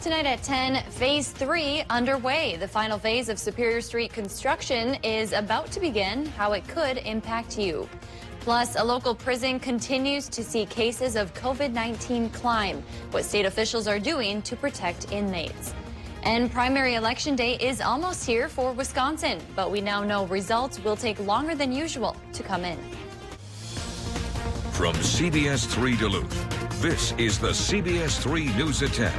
Tonight at 10, Phase 3 underway. The final phase of Superior Street construction is about to begin. How it could impact you. Plus, a local prison continues to see cases of COVID-19 climb. What state officials are doing to protect inmates. And primary election day is almost here for Wisconsin, but we now know results will take longer than usual to come in. From CBS3 Duluth, this is the CBS3 News at 10.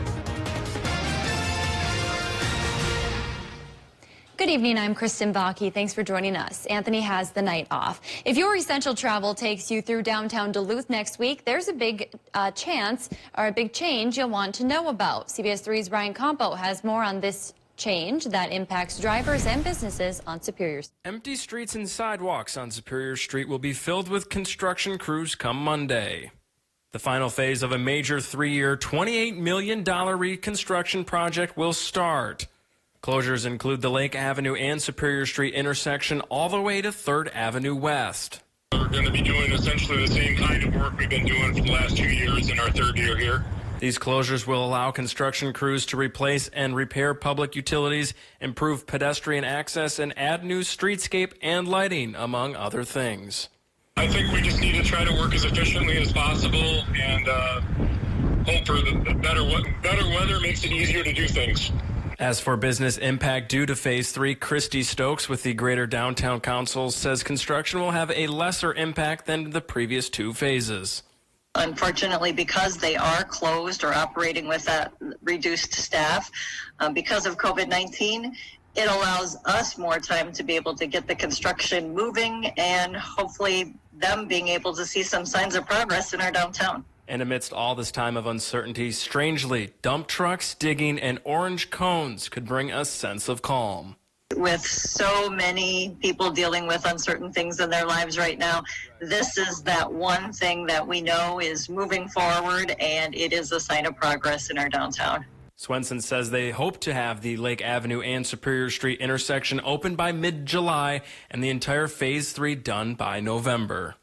Good evening, I'm Kristen Bakke. Thanks for joining us. Anthony has the night off. If your essential travel takes you through downtown Duluth next week, there's a big chance or a big change you'll want to know about. CBS3's Brian Campo has more on this change that impacts drivers and businesses on Superior. Empty streets and sidewalks on Superior Street will be filled with construction crews come Monday. The final phase of a major three-year, $28 million reconstruction project will start. Closures include the Lake Avenue and Superior Street intersection all the way to 3rd Avenue West. We're going to be doing essentially the same kind of work we've been doing for the last 2 years in our 3rd year here. These closures will allow construction crews to replace and repair public utilities, improve pedestrian access, and add new streetscape and lighting, among other things. I think we just need to try to work as efficiently as possible and hope for the better weather makes it easier to do things. As for business impact due to Phase 3, Christy Stokes with the Greater Downtown Council says construction will have a lesser impact than the previous 2 phases. Unfortunately, because they are closed or operating with that reduced staff, because of COVID-19, it allows us more time to be able to get the construction moving and hopefully them being able to see some signs of progress in our downtown. And amidst all this time of uncertainty, strangely, dump trucks, digging, and orange cones could bring a sense of calm. With so many people dealing with uncertain things in their lives right now, this is that one thing that we know is moving forward, and it is a sign of progress in our downtown. Swenson says they hope to have the Lake Avenue and Superior Street intersection open by mid-July and the entire Phase 3 done by November.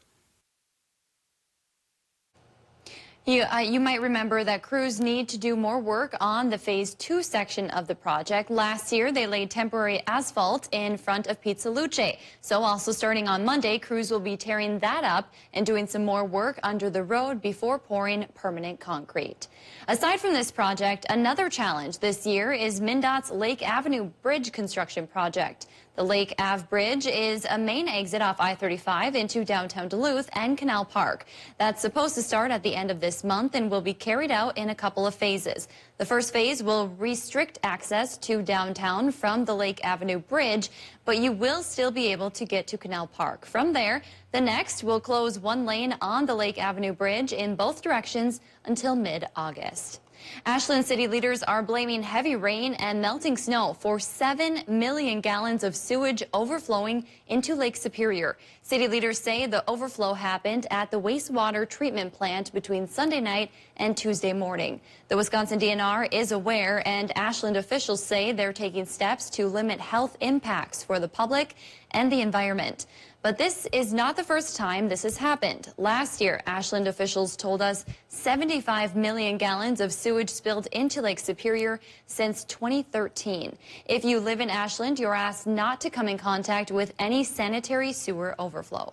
You might remember that crews need to do more work on the Phase 2 section of the project. Last year, they laid temporary asphalt in front of Pizza Luce. So also starting on Monday, crews will be tearing that up and doing some more work under the road before pouring permanent concrete. Aside from this project, another challenge this year is MnDOT's Lake Avenue Bridge construction project. The Lake Ave Bridge is a main exit off I-35 into downtown Duluth and Canal Park. That's supposed to start at the end of this month and will be carried out in a couple of phases. The first phase will restrict access to downtown from the Lake Avenue Bridge, but you will still be able to get to Canal Park. From there, the next will close one lane on the Lake Avenue Bridge in both directions until mid-August. Ashland city leaders are blaming heavy rain and melting snow for 7 million gallons of sewage overflowing into Lake Superior. City leaders say the overflow happened at the wastewater treatment plant between Sunday night and Tuesday morning. The Wisconsin DNR is aware, and Ashland officials say they're taking steps to limit health impacts for the public and the environment. But this is not the first time this has happened. Last year, Ashland officials told us 75 million gallons of sewage spilled into Lake Superior since 2013. If you live in Ashland, you're asked not to come in contact with any sanitary sewer overflow.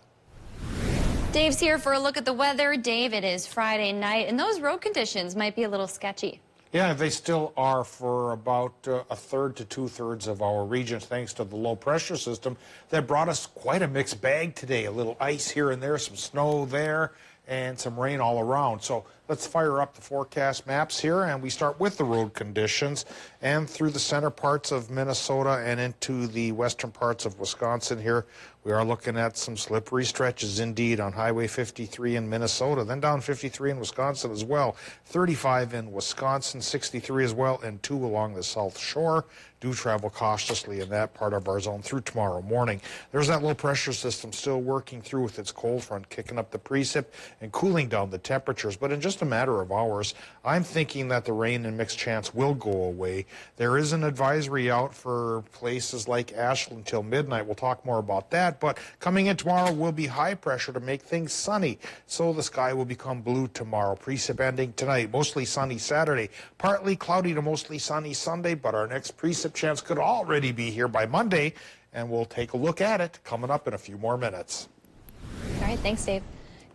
Dave's here for a look at the weather. Dave, it is Friday night, and those road conditions might be a little sketchy. Yeah, they still are for about a third to 2/3 of our region, thanks to the low pressure system that brought us quite a mixed bag today. A little ice here and there, some snow there, and some rain all around. So let's fire up the forecast maps here, and we start with the road conditions. And through the center parts of Minnesota and into the western parts of Wisconsin here, we are looking at some slippery stretches indeed on Highway 53 in Minnesota, then down 53 in Wisconsin as well, 35 in Wisconsin, 63 as well, and 2 along the South Shore. Do travel cautiously in that part of our zone through tomorrow morning. There's that low pressure system still working through with its cold front, kicking up the precip and cooling down the temperatures. But in just just a matter of hours. I'm thinking that the rain and mixed chance will go away. There is an advisory out for places like Ashland till midnight. We'll talk more about that. But coming in tomorrow will be high pressure to make things sunny. So the sky will become blue tomorrow. Precip ending tonight. Mostly sunny Saturday. Partly cloudy to mostly sunny Sunday. But our next precip chance could already be here by Monday. And we'll take a look at it coming up in a few more minutes. All right, thanks, Dave.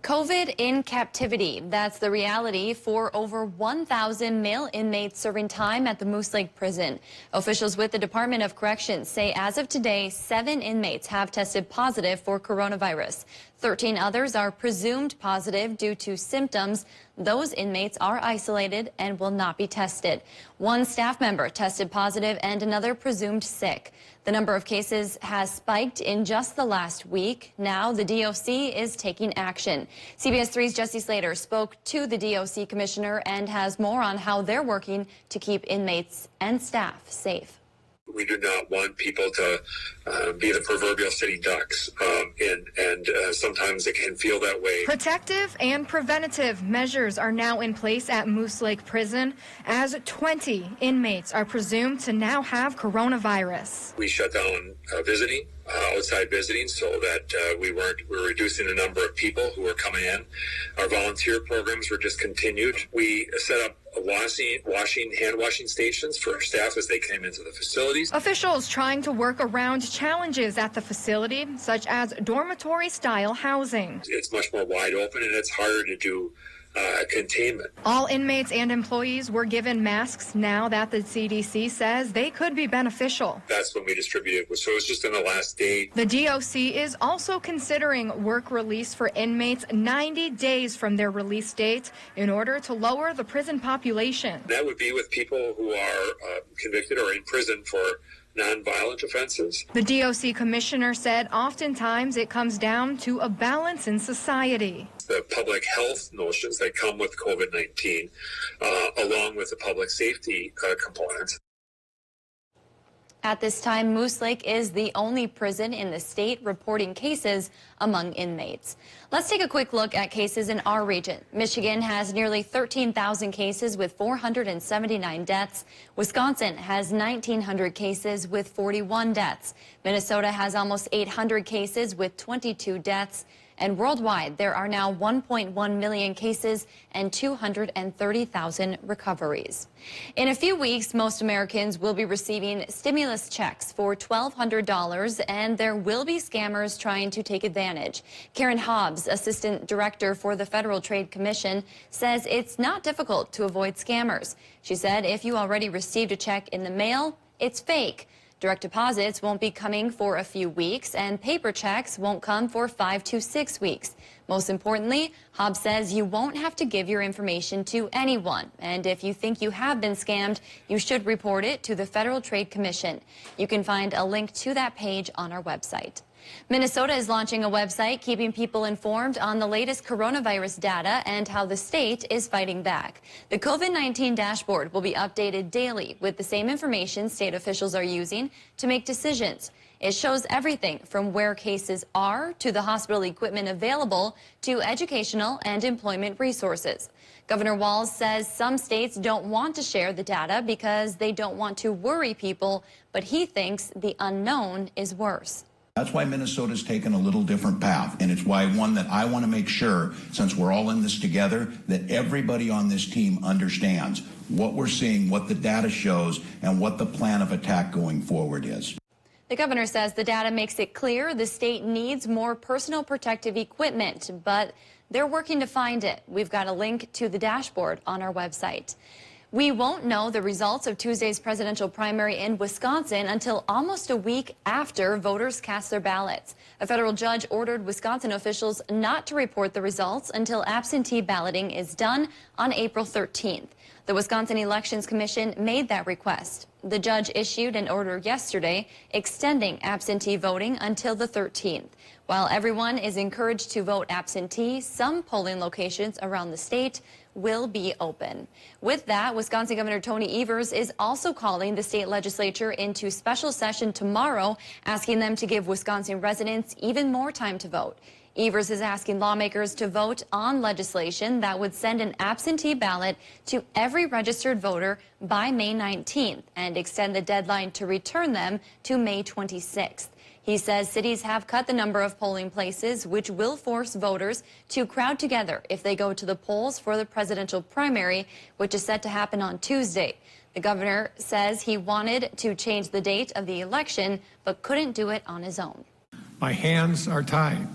COVID in captivity. That's the reality for over 1,000 male inmates serving time at the Moose Lake Prison. Officials with the Department of Corrections say as of today, 7 inmates have tested positive for coronavirus. 13 others are presumed positive due to symptoms. Those inmates are isolated and will not be tested. 1 staff member tested positive and another presumed sick. The number of cases has spiked in just the last week. Now the DOC is taking action. CBS 3's Jesse Slater spoke to the DOC commissioner and has more on how they're working to keep inmates and staff safe. We do not want people to be the proverbial sitting ducks, and sometimes it can feel that way. Protective and preventative measures are now in place at Moose Lake Prison as 20 inmates are presumed to now have coronavirus. We shut down visiting, outside visiting, so that we were reducing the number of people who were coming in. Our volunteer programs were discontinued. We set up hand washing stations for our staff as they came into the facilities. Officials trying to work around challenges at the facility, such as dormitory-style housing. It's much more wide open, and it's harder to do containment. All inmates and employees were given masks now that the CDC says they could be beneficial. That's when we distributed, so it was just in the last day. The DOC is also considering work release for inmates 90 days from their release date in order to lower the prison population. That would be with people who are convicted or in prison for nonviolent offenses. The DOC commissioner said oftentimes it comes down to a balance in society. The public health notions that come with COVID-19, along with the public safety components. At this time, Moose Lake is the only prison in the state reporting cases among inmates. Let's take a quick look at cases in our region. Michigan has nearly 13,000 cases with 479 deaths. Wisconsin has 1,900 cases with 41 deaths. Minnesota has almost 800 cases with 22 deaths. And worldwide, there are now 1.1 million cases and 230,000 recoveries. In a few weeks, most Americans will be receiving stimulus checks for $1,200, and there will be scammers trying to take advantage. Karen Hobbs, Assistant Director for the Federal Trade Commission, says it's not difficult to avoid scammers. She said if you already received a check in the mail, it's fake. Direct deposits won't be coming for a few weeks, and paper checks won't come for 5 to 6 weeks. Most importantly, Hobbs says you won't have to give your information to anyone. And if you think you have been scammed, you should report it to the Federal Trade Commission. You can find a link to that page on our website. Minnesota is launching a website keeping people informed on the latest coronavirus data and how the state is fighting back. The COVID-19 dashboard will be updated daily with the same information state officials are using to make decisions. It shows everything from where cases are to the hospital equipment available to educational and employment resources. Governor Walz says some states don't want to share the data because they don't want to worry people, but he thinks the unknown is worse. That's why Minnesota's taken a little different path, and it's why one that I want to make sure, since we're all in this together, that everybody on this team understands what we're seeing, what the data shows, and what the plan of attack going forward is. The governor says the data makes it clear the state needs more personal protective equipment, but they're working to find it. We've got a link to the dashboard on our website. We won't know the results of Tuesday's presidential primary in Wisconsin until almost a week after voters cast their ballots. A federal judge ordered Wisconsin officials not to report the results until absentee balloting is done on April 13th. The Wisconsin Elections Commission made that request. The judge issued an order yesterday extending absentee voting until the 13th. While everyone is encouraged to vote absentee, some polling locations around the state will be open. With that, Wisconsin Governor Tony Evers is also calling the state legislature into special session tomorrow, asking them to give Wisconsin residents even more time to vote. Evers is asking lawmakers to vote on legislation that would send an absentee ballot to every registered voter by May 19th and extend the deadline to return them to May 26th. He says cities have cut the number of polling places, which will force voters to crowd together if they go to the polls for the presidential primary, which is set to happen on Tuesday. The governor says he wanted to change the date of the election, but couldn't do it on his own. My hands are tied,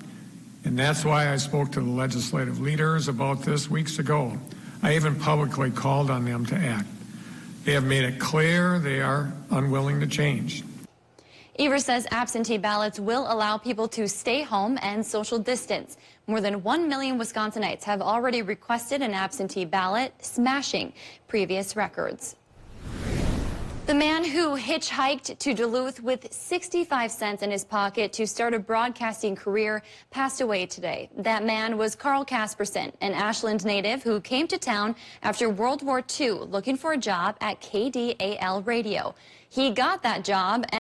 and that's why I spoke to the legislative leaders about this weeks ago. I even publicly called on them to act. They have made it clear they are unwilling to change. Evers says absentee ballots will allow people to stay home and social distance. More than 1 million Wisconsinites have already requested an absentee ballot, smashing previous records. The man who hitchhiked to Duluth with 65 cents in his pocket to start a broadcasting career passed away today. That man was Carl Casperson, an Ashland native who came to town after World War II looking for a job at KDAL Radio. He got that job and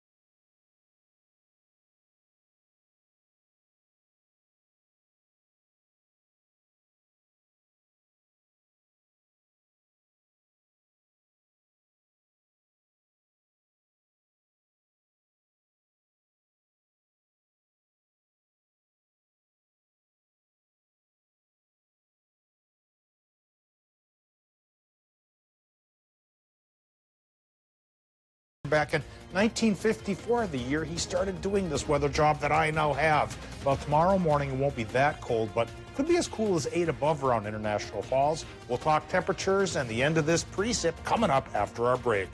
back in 1954, the year he started doing this weather job that I now have. Well, tomorrow morning it won't be that cold, but could be as cool as 8 above around International Falls. We'll talk temperatures and the end of this precip coming up after our break.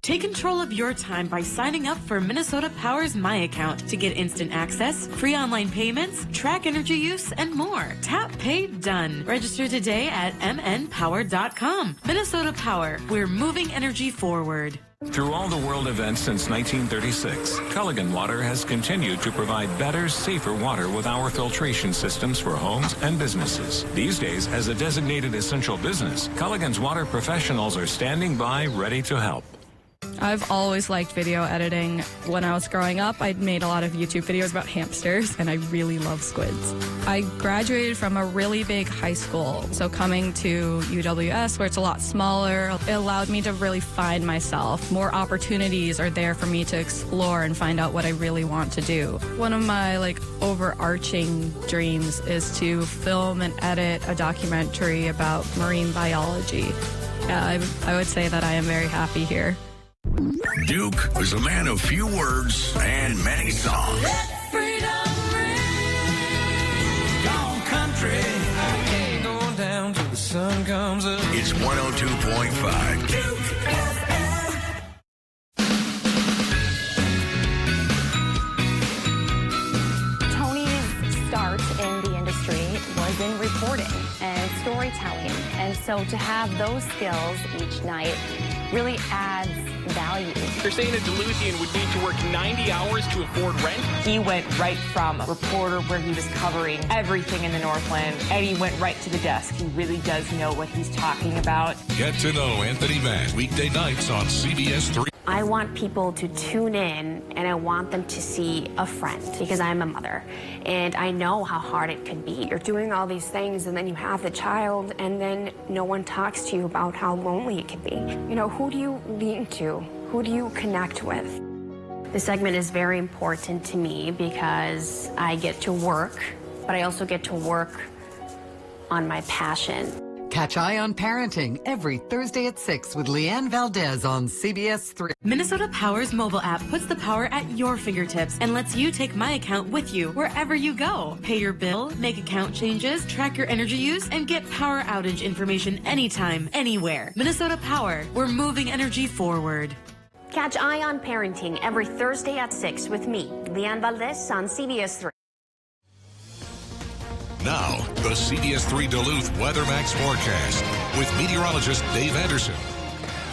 Take control of your time by signing up for Minnesota Power's My Account to get instant access, free online payments, track energy use, and more. Tap, pay, done. Register today at mnpower.com. Minnesota Power, we're moving energy forward. Through all the world events since 1936, Culligan Water has continued to provide better, safer water with our filtration systems for homes and businesses. These days, as a designated essential business, Culligan's water professionals are standing by ready to help. I've always liked video editing. When I was growing up, I'd made a lot of YouTube videos about hamsters, and I really love squids. I graduated from a really big high school, so coming to UWS, where it's a lot smaller, it allowed me to really find myself. More opportunities are there for me to explore and find out what I really want to do. One of my overarching dreams is to film and edit a documentary about marine biology. Yeah, I would say that I am very happy here. Duke was a man of few words and many songs. Let freedom ring. Gone country. I ain't going down till the sun comes up. It's 102.5. Duke FM. Tony's start in the industry was in reporting and storytelling. And so to have those skills each night really adds value. They're saying a Duluthian would need to work 90 hours to afford rent. He went right from a reporter where he was covering everything in the Northland, and he went right to the desk. He really does know what he's talking about. Get to know Anthony Mann weekday nights on CBS3. I want people to tune in, and I want them to see a friend, because I'm a mother, and I know how hard it could be. You're doing all these things, and then you have the child, and then no one talks to you about how lonely it could be. You know, who do you lean to? Who do you connect with? This segment is very important to me because I get to work, but I also get to work on my passion. Catch Eye on Parenting every Thursday at 6 with Leanne Valdez on CBS3. Minnesota Power's mobile app puts the power at your fingertips and lets you take My Account with you wherever you go. Pay your bill, make account changes, track your energy use, and get power outage information anytime, anywhere. Minnesota Power, we're moving energy forward. Catch Eye on Parenting every Thursday at 6 with me, Leanne Valdez on CBS3. Now, the CBS3 Duluth Weather Max forecast with meteorologist Dave Anderson.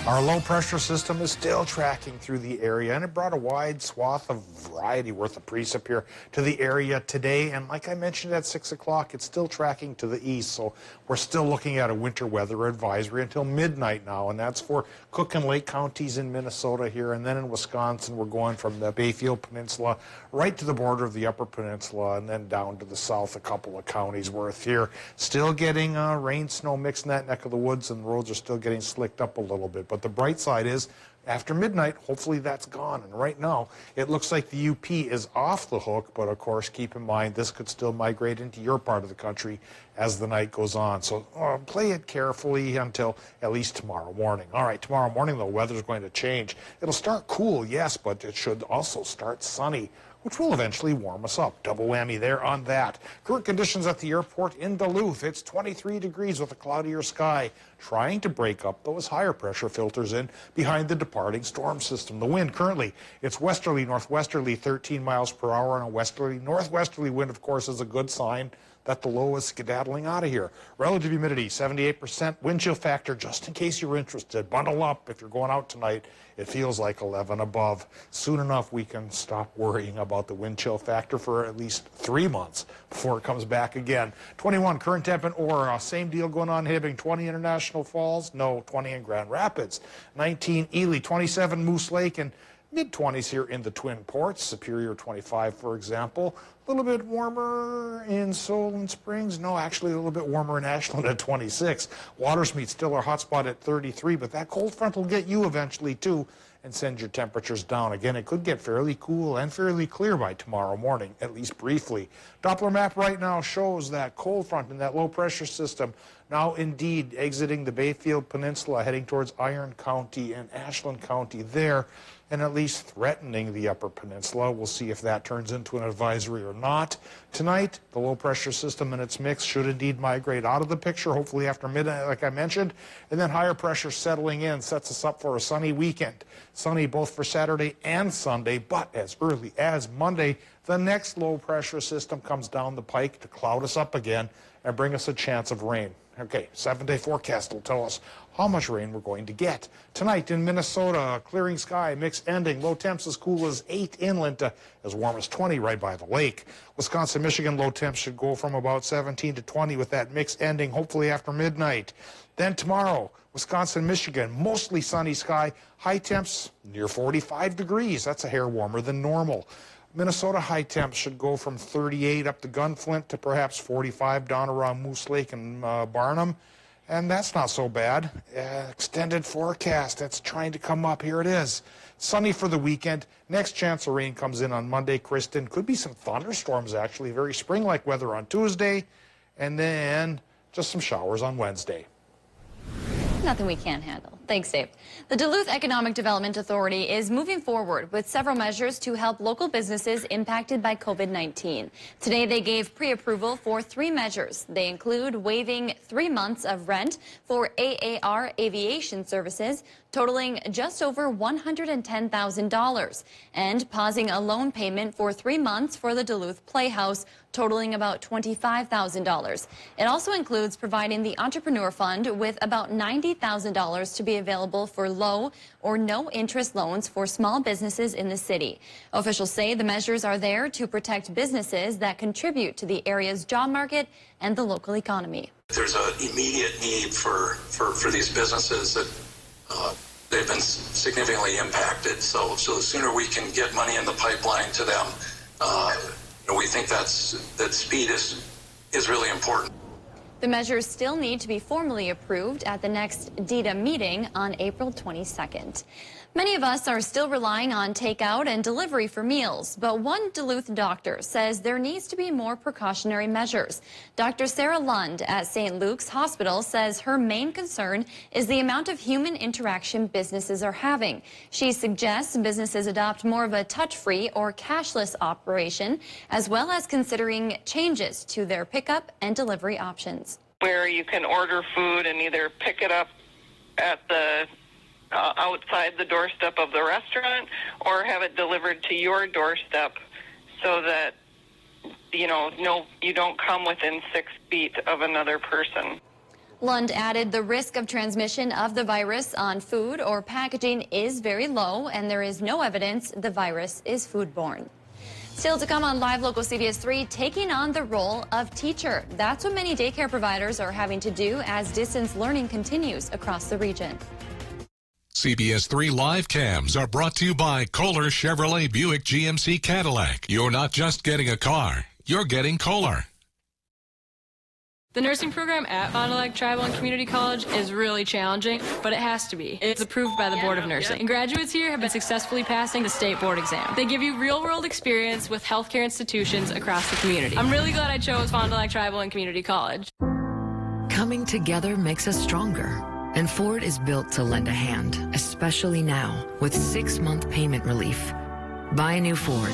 Our low pressure system is still tracking through the area, and it brought a wide swath of variety worth of precip here to the area today. And like I mentioned at 6 o'clock, it's still tracking to the east. So we're still looking at a winter weather advisory until midnight now. And that's for Cook and Lake counties in Minnesota here. And then in Wisconsin, we're going from the Bayfield Peninsula right to the border of the Upper Peninsula and then down to the south, a couple of counties worth here. Still getting rain, snow mixed in that neck of the woods, and the roads are still getting slicked up a little bit. But the bright side is, after midnight, hopefully that's gone. And right now, it looks like the UP is off the hook. But of course, keep in mind, this could still migrate into your part of the country as the night goes on. So play it carefully until at least tomorrow morning. All right, tomorrow morning, the weather's going to change. It'll start cool, yes, but it should also start sunny, which will eventually warm us up. Double whammy there on that. Current conditions at the airport in Duluth. It's 23 degrees with a cloudier sky, trying to break up those higher pressure filters in behind the departing storm system. The wind currently, it's westerly, northwesterly, 13 miles per hour, and a westerly, northwesterly wind, of course, is a good sign that the low is skedaddling out of here. Relative humidity, 78%. Wind chill factor, just in case you're interested. Bundle up if you're going out tonight. It feels like 11 above. Soon enough, we can stop worrying about the wind chill factor for at least 3 months before it comes back again. 21, current temp in Ora. Same deal going on Hibbing. 20, International Falls. No, 20 in Grand Rapids. 19, Ely. 27, Moose Lake. And mid-20s here in the Twin Ports. Superior 25, for example. A little bit warmer in Solon Springs. No, actually a little bit warmer in Ashland at 26. Watersmeet still our hotspot at 33, but that cold front will get you eventually too and send your temperatures down. Again, it could get fairly cool and fairly clear by tomorrow morning, at least briefly. Doppler map right now shows that cold front and that low pressure system now indeed exiting the Bayfield Peninsula, heading towards Iron County and Ashland County there, and at least threatening the Upper Peninsula. We'll see if that turns into an advisory or not. Tonight, the low pressure system and its mix should indeed migrate out of the picture, hopefully after midnight, like I mentioned, and then higher pressure settling in sets us up for a sunny weekend. Sunny both for Saturday and Sunday, but as early as Monday, the next low pressure system comes down the pike to cloud us up again and bring us a chance of rain. Okay, 7-day forecast will tell us how much rain we're going to get. Tonight in Minnesota, clearing sky, mix ending, low temps as cool as 8 inland to as warm as 20 right by the lake. Wisconsin, Michigan, low temps should go from about 17 to 20 with that mix ending hopefully after midnight. Then tomorrow, Wisconsin, Michigan, mostly sunny sky, high temps near 45 degrees. That's a hair warmer than normal. Minnesota high temps should go from 38 up to Gunflint to perhaps 45 down around Moose Lake and Barnum. And that's not so bad. Extended forecast, that's trying to come up. Here it is. Sunny for the weekend. Next chance of rain comes in on Monday, Kristen. Could be some thunderstorms, actually. Very spring-like weather on Tuesday. And then just some showers on Wednesday. Nothing we can't handle. Thanks, Dave. The Duluth Economic Development Authority is moving forward with several measures to help local businesses impacted by COVID-19. Today, they gave pre-approval for 3 measures. They include waiving 3 months of rent for AAR Aviation Services, totaling just over $110,000, and pausing a loan payment for 3 months for the Duluth Playhouse, totaling about $25,000. It also includes providing the Entrepreneur Fund with about $90,000 to be available for low or no interest loans for small businesses in the city. Officials say the measures are there to protect businesses that contribute to the area's job market and the local economy. There's an immediate need for these businesses that they've been significantly impacted. So the sooner we can get money in the pipeline to them, we think that speed is really important. The measures still need to be formally approved at the next DEDA meeting on April 22nd. Many of us are still relying on takeout and delivery for meals, but one Duluth doctor says there needs to be more precautionary measures. Dr. Sarah Lund at St. Luke's Hospital says her main concern is the amount of human interaction businesses are having. She suggests businesses adopt more of a touch-free or cashless operation, as well as considering changes to their pickup and delivery options. Where you can order food and either pick it up at the outside the doorstep of the restaurant or have it delivered to your doorstep so that, you don't come within 6 feet of another person. Lund added the risk of transmission of the virus on food or packaging is very low, and there is no evidence the virus is foodborne. Still to come on Live Local CBS 3, taking on the role of teacher. That's what many daycare providers are having to do as distance learning continues across the region. CBS 3 live cams are brought to you by Kohler Chevrolet Buick GMC Cadillac. You're not just getting a car, you're getting Kohler. The nursing program at Fond du Lac Tribal and Community College is really challenging, but it has to be. It's approved by the Board of Nursing. And graduates here have been successfully passing the state board exam. They give you real-world experience with healthcare institutions across the community. I'm really glad I chose Fond du Lac Tribal and Community College. Coming together makes us stronger. And Ford is built to lend a hand, especially now, with 6-month payment relief. Buy a new Ford.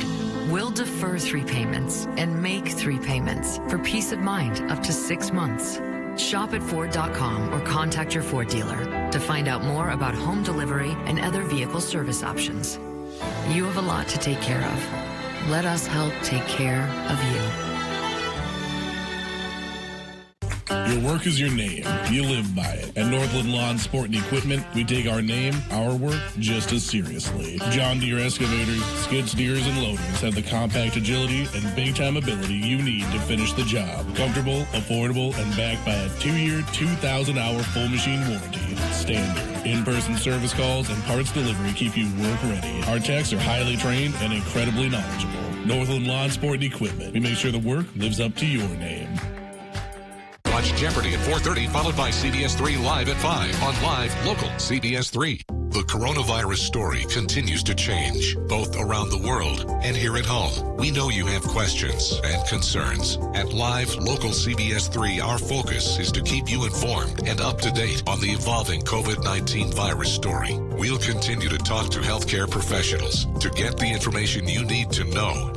We'll defer 3 payments and make 3 payments for peace of mind up to 6 months. Shop at Ford.com or contact your Ford dealer to find out more about home delivery and other vehicle service options. You have a lot to take care of. Let us help take care of you. Your work is your name. You live by it. At Northland Lawn Sport and Equipment, we take our name, our work, just as seriously. John Deere excavators, skid steers, and loaders have the compact agility and big-time ability you need to finish the job. Comfortable, affordable, and backed by a 2-year, 2,000-hour full machine warranty. Standard. In-person service calls and parts delivery keep you work ready. Our techs are highly trained and incredibly knowledgeable. Northland Lawn Sport and Equipment. We make sure the work lives up to your name. Watch Jeopardy at 4:30, followed by CBS 3 Live at 5 on Live Local CBS 3. The coronavirus story continues to change, both around the world and here at home. We know you have questions and concerns. At Live Local CBS 3, our focus is to keep you informed and up to date on the evolving COVID-19 virus story. We'll continue to talk to healthcare professionals to get the information you need to know.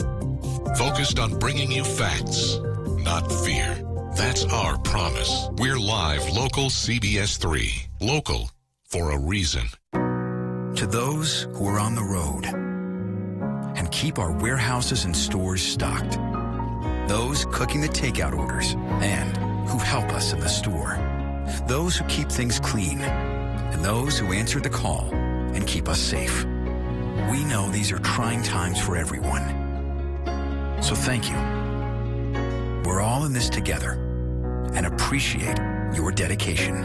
Focused on bringing you facts, not fear. That's our promise. We're Live Local CBS 3. Local for a reason. To those who are on the road and keep our warehouses and stores stocked. Those cooking the takeout orders and who help us in the store. Those who keep things clean. And those who answer the call and keep us safe. We know these are trying times for everyone. So thank you. We're all in this together and appreciate your dedication.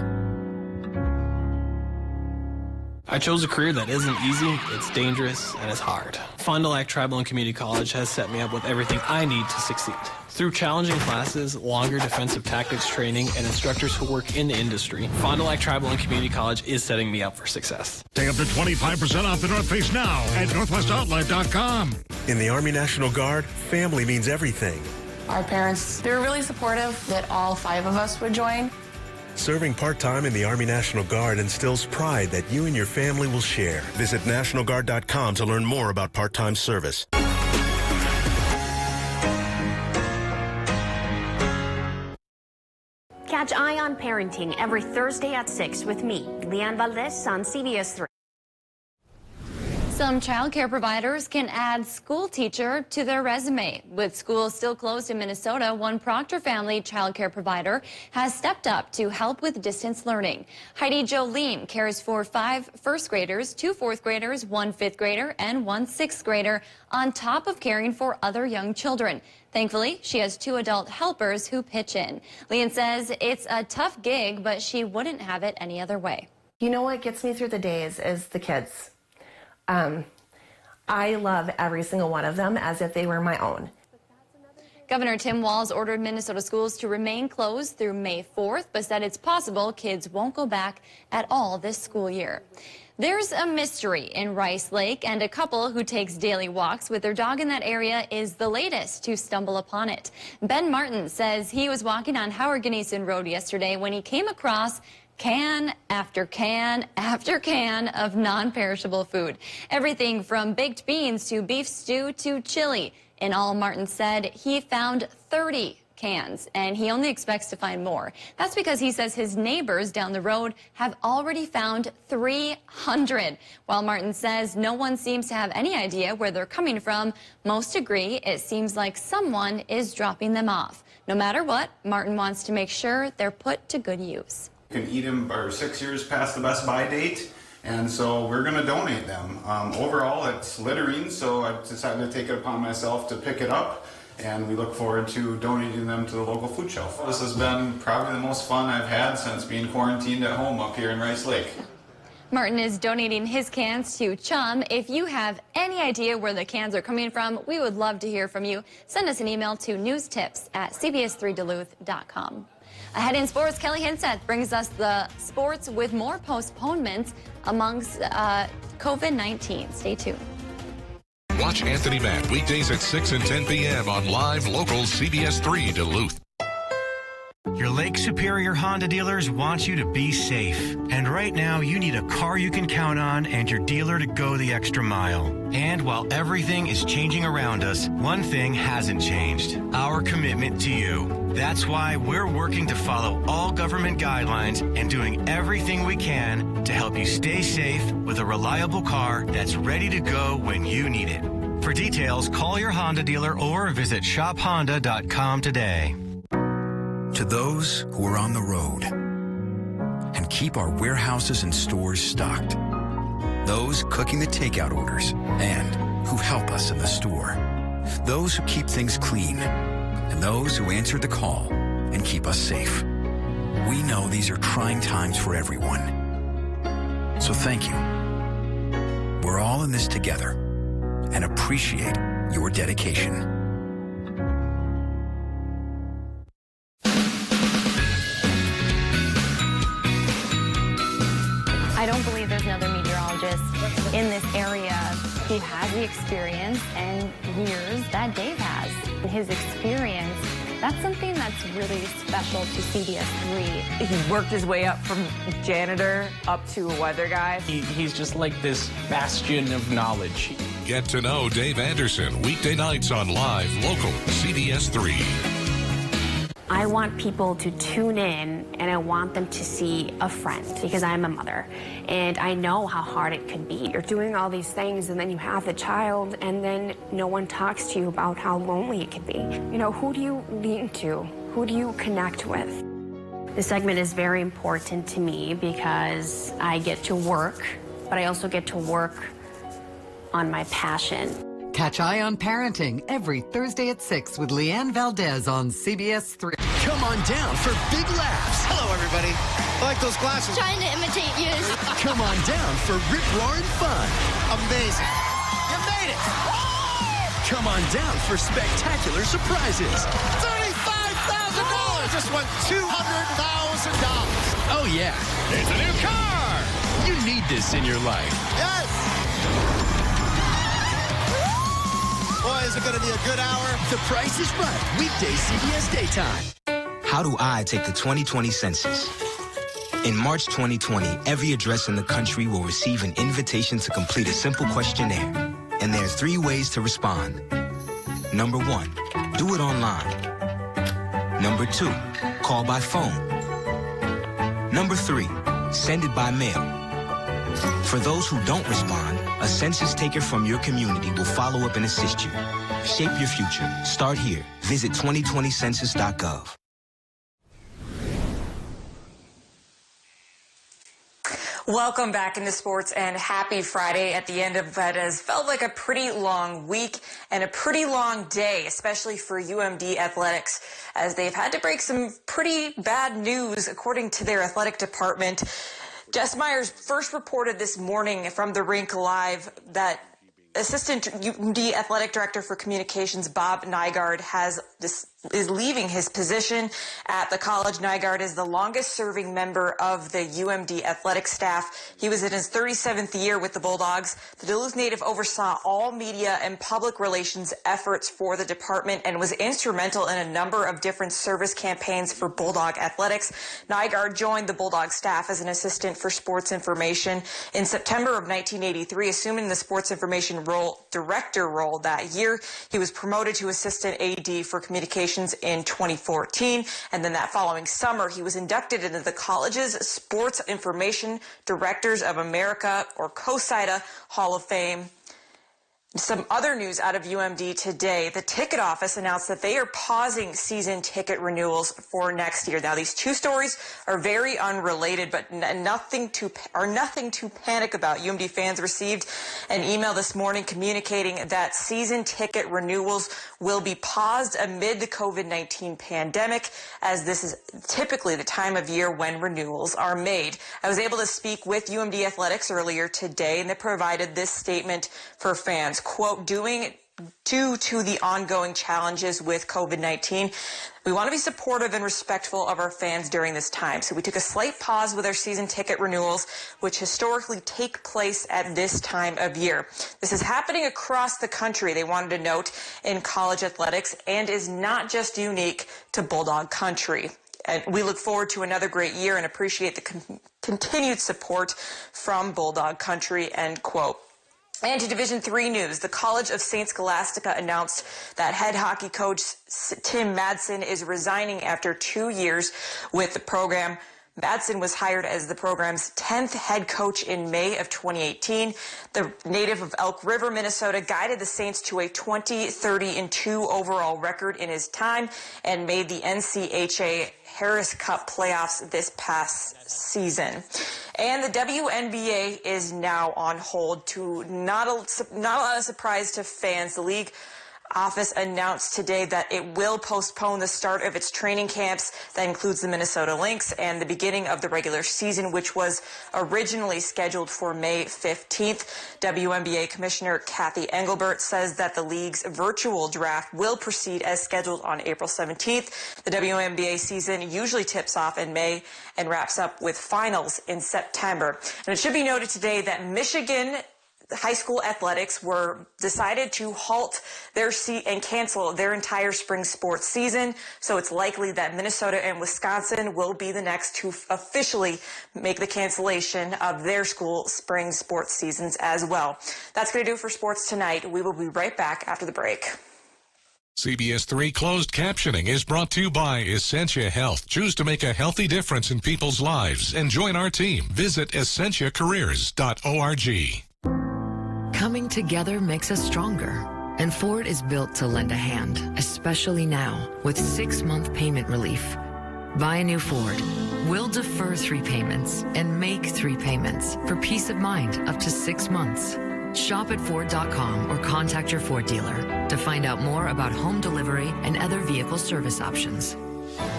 I chose a career that isn't easy, it's dangerous, and it's hard. Fond du Lac Tribal and Community College has set me up with everything I need to succeed. Through challenging classes, longer defensive tactics training, and instructors who work in the industry, Fond du Lac Tribal and Community College is setting me up for success. Take up to 25% off the North Face now at NorthwestOutlet.com. In the Army National Guard, family means everything. Our parents, they were really supportive that all 5 of us would join. Serving part-time in the Army National Guard instills pride that you and your family will share. Visit NationalGuard.com to learn more about part-time service. Catch Eye on Parenting every Thursday at 6 with me, Leanne Valdez on CBS 3. Some child care providers can add school teacher to their resume. With schools still closed in Minnesota, one Proctor family child care provider has stepped up to help with distance learning. Heidi Jolene cares for 5 first graders, 2 fourth graders, 1 fifth grader, and 1 sixth grader, on top of caring for other young children. Thankfully, she has 2 adult helpers who pitch in. Leanne says it's a tough gig, but she wouldn't have it any other way. You know what gets me through the days is the kids. I love every single one of them as if they were my own. Governor Tim Walz ordered Minnesota schools to remain closed through May 4th, but said it's possible kids won't go back at all this school year. There's a mystery in Rice Lake, and a couple who takes daily walks with their dog in that area is the latest to stumble upon it. Ben Martin says he was walking on Howard Gneissen Road yesterday when he came across can after can after can of non-perishable food. Everything from baked beans to beef stew to chili. In all, Martin said he found 30 cans, and he only expects to find more. That's because he says his neighbors down the road have already found 300. While Martin says no one seems to have any idea where they're coming from, most agree it seems like someone is dropping them off. No matter what, Martin wants to make sure they're put to good use. You can eat them or 6 years past the best buy date, and so we're going to donate them. Overall, it's littering, so I decided to take it upon myself to pick it up, and we look forward to donating them to the local food shelf. This has been probably the most fun I've had since being quarantined at home up here in Rice Lake. Martin is donating his cans to Chum. If you have any idea where the cans are coming from, we would love to hear from you. Send us an email to newstips@cbs3duluth.com. Ahead in sports, Kelly Hinseth brings us the sports with more postponements amongst COVID-19. Stay tuned. Watch Anthony Mack weekdays at 6 and 10 p.m. on live local CBS3 Duluth. Your Lake Superior Honda dealers want you to be safe. And right now, you need a car you can count on and your dealer to go the extra mile. And while everything is changing around us, one thing hasn't changed: our commitment to you. That's why we're working to follow all government guidelines and doing everything we can to help you stay safe with a reliable car that's ready to go when you need it. For details, call your Honda dealer or visit shophonda.com today. To those who are on the road and keep our warehouses and stores stocked, those cooking the takeout orders and who help us in the store, those who keep things clean, and those who answer the call and keep us safe. We know these are trying times for everyone. So thank you. We're all in this together and appreciate your dedication. I don't believe there's another meteorologist in this area who has the experience and years that Dave has. His experience, that's something that's really special to CBS3. He worked his way up from janitor up to a weather guy. He's just like this bastion of knowledge. Get to know Dave Anderson weekday nights on live local CBS3. I want people to tune in, and I want them to see a friend, because I'm a mother and I know how hard it can be. You're doing all these things and then you have the child and then no one talks to you about how lonely it can be. You know, who do you lean to? Who do you connect with? This segment is very important to me because I get to work, but I also get to work on my passion. Catch Eye on Parenting every Thursday at 6 with Leanne Valdez on CBS3. Come on down for big laughs. Hello, everybody. I like those glasses. Trying to imitate you. Come on down for rip-roaring fun. Amazing. You made it. Come on down for spectacular surprises. $35,000. Just won $200,000. Oh, yeah. It's a new car. You need this in your life. Yes. Boy, is it going to be a good hour. The Price is Right. Weekday CBS Daytime. How do I take the 2020 census? In March 2020, every address in the country will receive an invitation to complete a simple questionnaire. And there are 3 ways to respond. Number 1, do it online. Number 2, call by phone. Number 3, send it by mail. For those who don't respond, a census taker from your community will follow up and assist you. Shape your future. Start here. Visit 2020census.gov. Welcome back into sports, and happy Friday at the end of what has felt like a pretty long week and a pretty long day, especially for UMD athletics, as they've had to break some pretty bad news according to their athletic department. Jess Myers first reported this morning from the Rink Live that Assistant UMD Athletic Director for Communications Bob Nygaard is leaving his position at the college. Nygaard is the longest-serving member of the UMD athletic staff. He was in his 37th year with the Bulldogs. The Duluth native oversaw all media and public relations efforts for the department and was instrumental in a number of different service campaigns for Bulldog athletics. Nygaard joined the Bulldog staff as an assistant for sports information in September of 1983, assuming the sports information director role that year. He was promoted to assistant AD for communications nominations in 2014, and then that following summer, he was inducted into the college's Sports Information Directors of America, or COSIDA, Hall of Fame. Some other news out of UMD today. The ticket office announced that they are pausing season ticket renewals for next year. Now, these two stories are very unrelated, but nothing to panic about. UMD fans received an email this morning communicating that season ticket renewals will be paused amid the COVID-19 pandemic, as this is typically the time of year when renewals are made. I was able to speak with UMD Athletics earlier today, and they provided this statement for fans. Quote, due to the ongoing challenges with COVID-19, we want to be supportive and respectful of our fans during this time. So we took a slight pause with our season ticket renewals, which historically take place at this time of year. This is happening across the country, they wanted to note, in college athletics, and is not just unique to Bulldog Country. And we look forward to another great year and appreciate the continued support from Bulldog Country, end quote. And to Division III news, the College of St. Scholastica announced that head hockey coach Tim Madsen is resigning after 2 years with the program. Madsen was hired as the program's 10th head coach in May of 2018. The native of Elk River, Minnesota, guided the Saints to a 20-30-2 overall record in his time and made the NCHA Harris Cup playoffs this past season. And the WNBA is now on hold, to not a surprise to fans. The league office announced today that it will postpone the start of its training camps. That includes the Minnesota Lynx and the beginning of the regular season, which was originally scheduled for May 15th. WNBA Commissioner Kathy Engelbert says that the league's virtual draft will proceed as scheduled on April 17th. The WNBA season usually tips off in May and wraps up with finals in September. And it should be noted today that Michigan high school athletics were decided to halt their and cancel their entire spring sports season. So it's likely that Minnesota and Wisconsin will be the next to officially make the cancellation of their school spring sports seasons as well. That's going to do it for sports tonight. We will be right back after the break. CBS3 closed captioning is brought to you by Essentia Health. Choose to make a healthy difference in people's lives and join our team. Visit EssentiaCareers.org. Coming together makes us stronger. And Ford is built to lend a hand, especially now, with 6-month payment relief. Buy a new Ford. We'll defer 3 payments and make 3 payments for peace of mind up to 6 months. Shop at Ford.com or contact your Ford dealer to find out more about home delivery and other vehicle service options.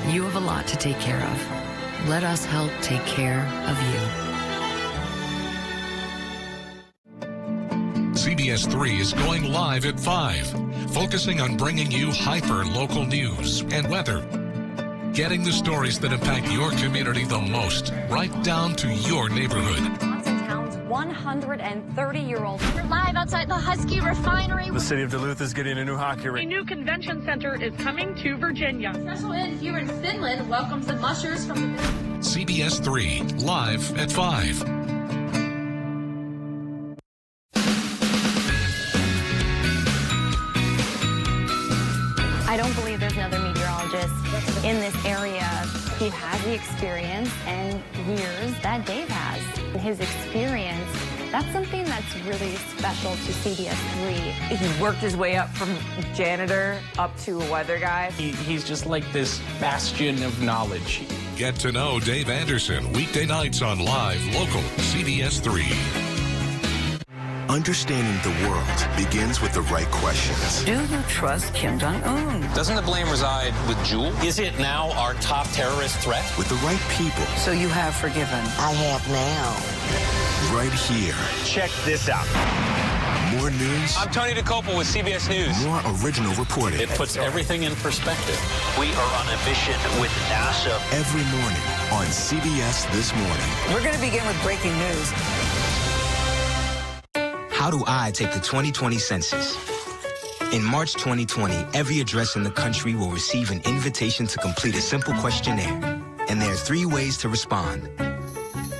You have a lot to take care of. Let us help take care of you. CBS3 is going live at 5, focusing on bringing you hyper-local news and weather. Getting the stories that impact your community the most, right down to your neighborhood. 130-year-old. We're live outside the Husky Refinery. The city of Duluth is getting a new hockey rink. A new convention center is coming to Virginia. Special inn here in Finland welcomes the mushers from the... CBS3, live at 5. I don't believe there's another meteorologist in this area who has the experience and years that Dave has. His experience, that's something that's really special to CBS3. He worked his way up from janitor up to a weather guy. He's just like this bastion of knowledge. Get to know Dave Anderson weekday nights on Live Local CBS3. Understanding the world begins with the right questions. Do you trust Kim Jong-un? Doesn't the blame reside with Jewel? Is it now our top terrorist threat? With the right people. So you have forgiven? I have now. Right here. Check this out. More news. I'm Tony DeCopo with CBS News. More original reporting. It puts everything in perspective. We are on a mission with NASA. Every morning on CBS This Morning. We're going to begin with breaking news. How do I take the 2020 census? In March 2020, every address in the country will receive an invitation to complete a simple questionnaire. And there are 3 ways to respond.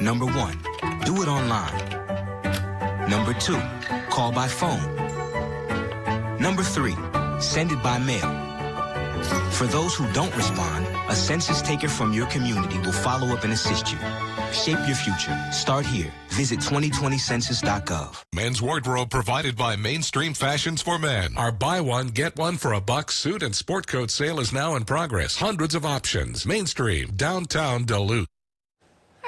Number 1, do it online. Number 2, call by phone. Number 3, send it by mail. For those who don't respond, a census taker from your community will follow up and assist you. Shape your future. Start here. Visit 2020census.gov. Men's wardrobe provided by Mainstream Fashions for Men. Our buy one, get one for a buck suit and sport coat sale is now in progress. Hundreds of options. Mainstream, downtown Duluth.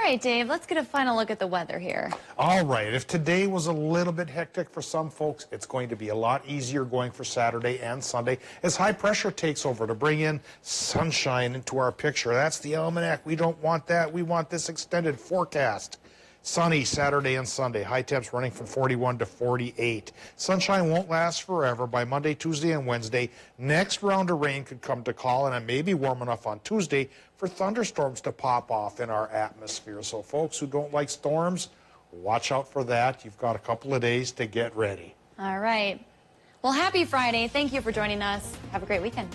All right, Dave, let's get a final look at the weather here. All right, if today was a little bit hectic for some folks, it's going to be a lot easier going for Saturday and Sunday as high pressure takes over to bring in sunshine into our picture. That's the almanac. We don't want that. We want this extended forecast. Sunny Saturday and Sunday. High temps running from 41 to 48. Sunshine won't last forever. By Monday, Tuesday, and Wednesday, next round of rain could come to call, and it may be warm enough on Tuesday for thunderstorms to pop off in our atmosphere. So folks who don't like storms, watch out for that. You've got a couple of days to get ready. All right. Well, happy Friday. Thank you for joining us. Have a great weekend.